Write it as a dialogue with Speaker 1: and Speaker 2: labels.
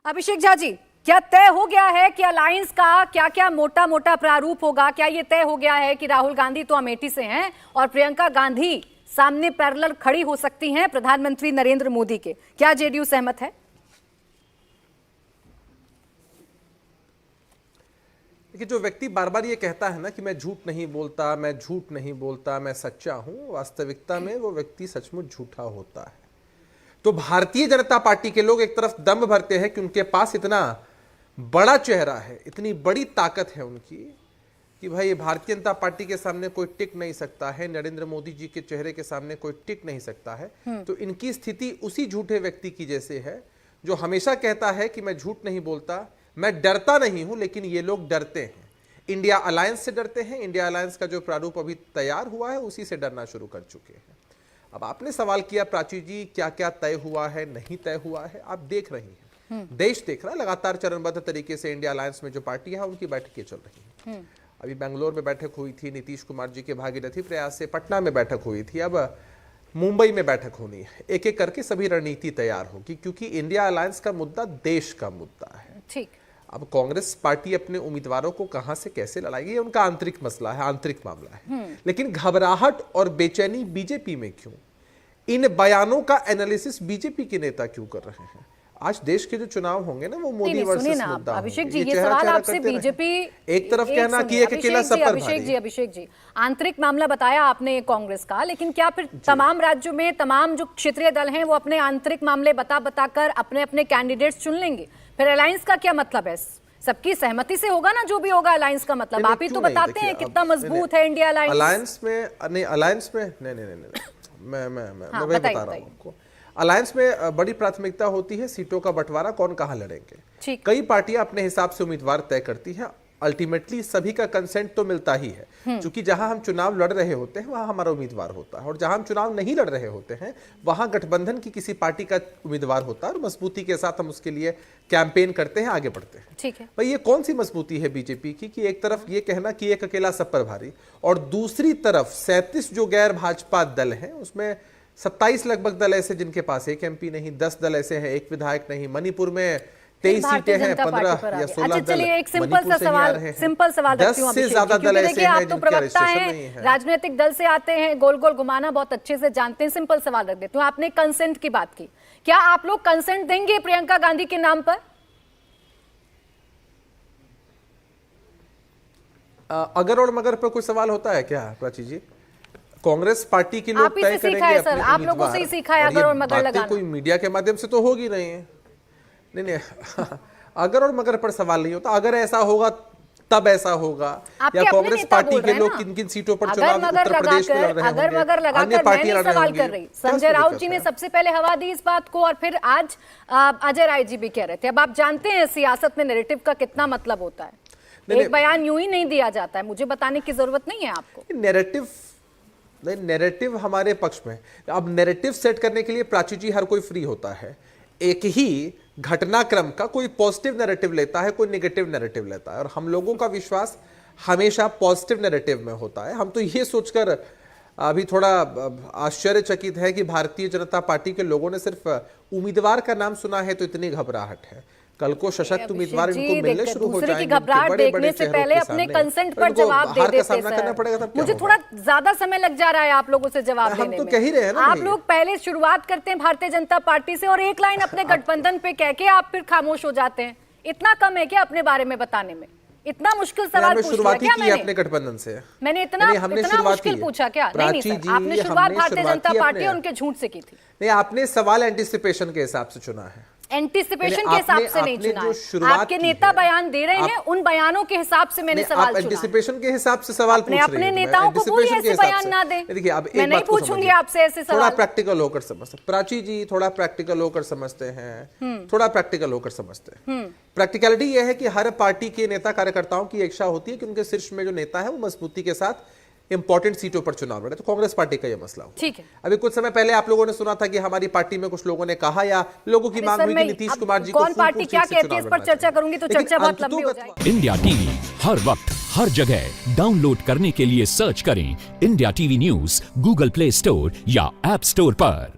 Speaker 1: अभिषेक झा जी, क्या तय हो गया है कि अलायंस का क्या क्या मोटा मोटा प्रारूप होगा? क्या ये तय हो गया है कि राहुल गांधी तो अमेठी से हैं और प्रियंका गांधी सामने पैरेलल खड़ी हो सकती हैं प्रधानमंत्री नरेंद्र मोदी के? क्या जेडीयू सहमत है?
Speaker 2: देखिए, जो व्यक्ति बार बार ये कहता है ना कि मैं झूठ नहीं बोलता, मैं झूठ नहीं बोलता, मैं सच्चा हूं, वास्तविकता में वो व्यक्ति सचमुच झूठा होता है। तो भारतीय जनता पार्टी के लोग एक तरफ दम भरते हैं कि उनके पास इतना बड़ा चेहरा है, इतनी बड़ी ताकत है उनकी कि भाई भारतीय जनता पार्टी के सामने कोई टिक नहीं सकता है, नरेंद्र मोदी जी के चेहरे के सामने कोई टिक नहीं सकता है। तो इनकी स्थिति उसी झूठे व्यक्ति की जैसे है जो हमेशा कहता है कि मैं झूठ नहीं बोलता, मैं डरता नहीं हूं, लेकिन ये लोग डरते हैं। इंडिया अलायंस से डरते हैं। इंडिया अलायंस का जो प्रारूप अभी तैयार हुआ है उसी से डरना शुरू कर चुके हैं। अब आपने सवाल किया प्राची जी, क्या क्या तय हुआ है, नहीं तय हुआ है, आप देख रही हैं, देश देख रहा है लगातार चरणबद्ध तरीके से इंडिया अलायंस में जो पार्टी है उनकी बैठकें चल रही हैं। अभी बेंगलोर में बैठक हुई थी, नीतीश कुमार जी के भागीरथी प्रयास से पटना में बैठक हुई थी, अब मुंबई में बैठक होनी है। एक एक करके सभी रणनीति तैयार होगी, क्योंकि इंडिया अलायंस का मुद्दा देश का मुद्दा है।
Speaker 1: ठीक।
Speaker 2: अब कांग्रेस पार्टी अपने उम्मीदवारों को कहां से कैसे लड़ाएगी, ये उनका आंतरिक मसला है, आंतरिक मामला है। लेकिन घबराहट और बेचैनी बीजेपी में क्यों? इन बयानों का एनालिसिस बीजेपी के नेता क्यों कर रहे हैं? आज देश के जो चुनाव होंगे ना, वो मोदी वर्सेस मुद्दा।
Speaker 1: अभिषेक जी, ये सवाल आपसे बीजेपी
Speaker 2: एक तरफ कहना कि एक अकेला सब पर भारी।
Speaker 1: अभिषेक जी, आंतरिक मामला बताया आपने कांग्रेस का, लेकिन क्या फिर तमाम राज्यों में तमाम जो क्षेत्रीय दल हैं वो अपने आंतरिक मामले बताकर अपने अपने कैंडिडेट्स चुन लेंगे? फिर अलायंस का क्या मतलब है? सबकी सहमति से होगा ना जो भी होगा अलायंस का मतलब। आप ही तो बताते हैं कितना मजबूत है इंडिया अलायंस।
Speaker 2: अलायंस में मैं वही बता रहा हूँ आपको। अलायंस में बड़ी प्राथमिकता होती है सीटों का बंटवारा, कौन कहां लड़ेंगे। कई पार्टियां अपने हिसाब से उम्मीदवार तय करती हैं। अल्टीमेटली सभी का कंसेंट तो मिलता ही है, क्योंकि जहां हम चुनाव लड़ रहे होते हैं वहां हमारा उम्मीदवार होता है, और जहां हम चुनाव नहीं लड़ रहे होते हैं वहां गठबंधन की किसी पार्टी का उम्मीदवार होता है, और मजबूती के साथ हम उसके लिए कैंपेन करते हैं, आगे बढ़ते हैं।
Speaker 1: ठीक है
Speaker 2: भाई, ये कौन सी मजबूती है बीजेपी की कि एक तरफ ये कहना कि एक अकेला सब पर भारी, और दूसरी तरफ 37 जो गैर भाजपा दल हैं उसमें 27 लगभग दल ऐसे जिनके पास एक एमपी नहीं, 10 दल ऐसे हैं एक विधायक नहीं, मणिपुर में 23 सीटें हैं, 15 या 16 दल।
Speaker 1: एक सिंपल सा सवाल
Speaker 2: 10 से ज्यादा दल ऐसे हैं जिनके रजिस्ट्रेशन नहीं है।
Speaker 1: राजनीतिक दल से आते हैं, गोल गोल घुमाना बहुत अच्छे से जानते हैं। सिंपल सवाल रख देती हूँ, आपने कंसेंट की बात की, क्या आप लोग कंसेंट देंगे प्रियंका गांधी के नाम पर?
Speaker 2: अगर और मगर पर कोई सवाल होता है क्या प्राची जी? कांग्रेस पार्टी के लोग तय करेंगे अपने
Speaker 1: आप लोगों से ही सीखा है अगर और मगर लगाना।
Speaker 2: कोई मीडिया के माध्यम से तो होगी नहीं है। नहीं अगर और मगर पर सवाल नहीं होता। अगर ऐसा होगा तब ऐसा होगा, या कांग्रेस पार्टी के लोग किन किन सीटों पर चुनाव उत्तर प्रदेश में लड़ रहे होंगे,
Speaker 1: अगर मगर लगाकर मैं सवाल कर रही। संजय राउत जी ने सबसे पहले हवा दी इस बात को, और फिर आज अजय राय जी भी कह रहे थे। अब आप जानते हैं सियासत में नैरेटिव का कितना मतलब होता है। एक बयान यूं ही नहीं दिया जाता है, मुझे बताने की जरूरत नहीं है आपको।
Speaker 2: नैरेटिव हमारे पक्ष में। अब नैरेटिव सेट करने के लिए प्राची जी हर कोई फ्री होता है। एक ही घटनाक्रम का कोई पॉजिटिव नैरेटिव लेता है, कोई नेगेटिव नैरेटिव लेता है, और हम लोगों का विश्वास हमेशा पॉजिटिव नैरेटिव में होता है। हम तो ये सोचकर अभी थोड़ा आश्चर्यचकित है कि भारतीय जनता पार्टी के लोगों ने सिर्फ उम्मीदवार का नाम सुना है तो इतनी घबराहट है। कल को सशक्त उम्मीदवार इनको मिलने शुरू हो जाएंगे।
Speaker 1: घबराहट देखने से पहले अपने कंसेंट पर जवाब दे देते सर। मुझे थोड़ा ज्यादा समय लग जा रहा है आप लोगों से जवाब देने में।
Speaker 2: हम तो कह ही रहे हैं ना,
Speaker 1: आप लोग पहले शुरुआत करते हैं भारतीय जनता पार्टी से और एक लाइन अपने गठबंधन पे कह के आप फिर खामोश हो जाते हैं। इतना कम है क्या अपने बारे में बताने में? इतना मुश्किल सवाल पूछा क्या मैंने
Speaker 2: अपने गठबंधन से?
Speaker 1: मैंने इतना मुश्किल पूछा क्या? नहीं सर, आपने शुरुआत भारतीय जनता पार्टी और उनके झूठ से की थी।
Speaker 2: नहीं, आपने सवाल एंटिसिपेशन के हिसाब से चुना है,
Speaker 1: एंटीसिपेशन के हिसाब से नहीं चुना। आपके नेता बयान दे रहे हैं, उन बयानों के हिसाब से मैंने सवाल चुना।
Speaker 2: एंटीसिपेशन के हिसाब से सवाल पूछ रहे हैं।
Speaker 1: अपने नेताओं को बोलिए ऐसे बयान ना दें।
Speaker 2: देखिए, अब
Speaker 1: मैं नहीं पूछूंगी आपसे ऐसे सवाल।
Speaker 2: थोड़ा प्रैक्टिकल होकर समझते प्राची जी, थोड़ा प्रैक्टिकल होकर समझते हैं, थोड़ा प्रैक्टिकल होकर समझते हैं। प्रैक्टिकलिटी यह है कि हर पार्टी के नेता कार्यकर्ताओं की इच्छा होती है कि उनके शीर्ष में जो नेता है वो मजबूती के साथ इंपॉर्टेंट सीटों पर चुनाव लड़े। तो कांग्रेस पार्टी का यह मसला हो।
Speaker 1: ठीक है।
Speaker 2: अभी कुछ समय पहले आप लोगों ने सुना था कि हमारी पार्टी में कुछ लोगों ने कहा, या लोगों की मांग हुई कि नीतीश कुमार जी को
Speaker 1: कौन पार्टी क्या कहती है इस पर चर्चा करूंगी तो चर्चा बहुत लंबी हो जाएगी।
Speaker 3: इंडिया टीवी हर वक्त हर जगह डाउनलोड करने के लिए सर्च करें India TV news Google play store या ऐप स्टोर पर।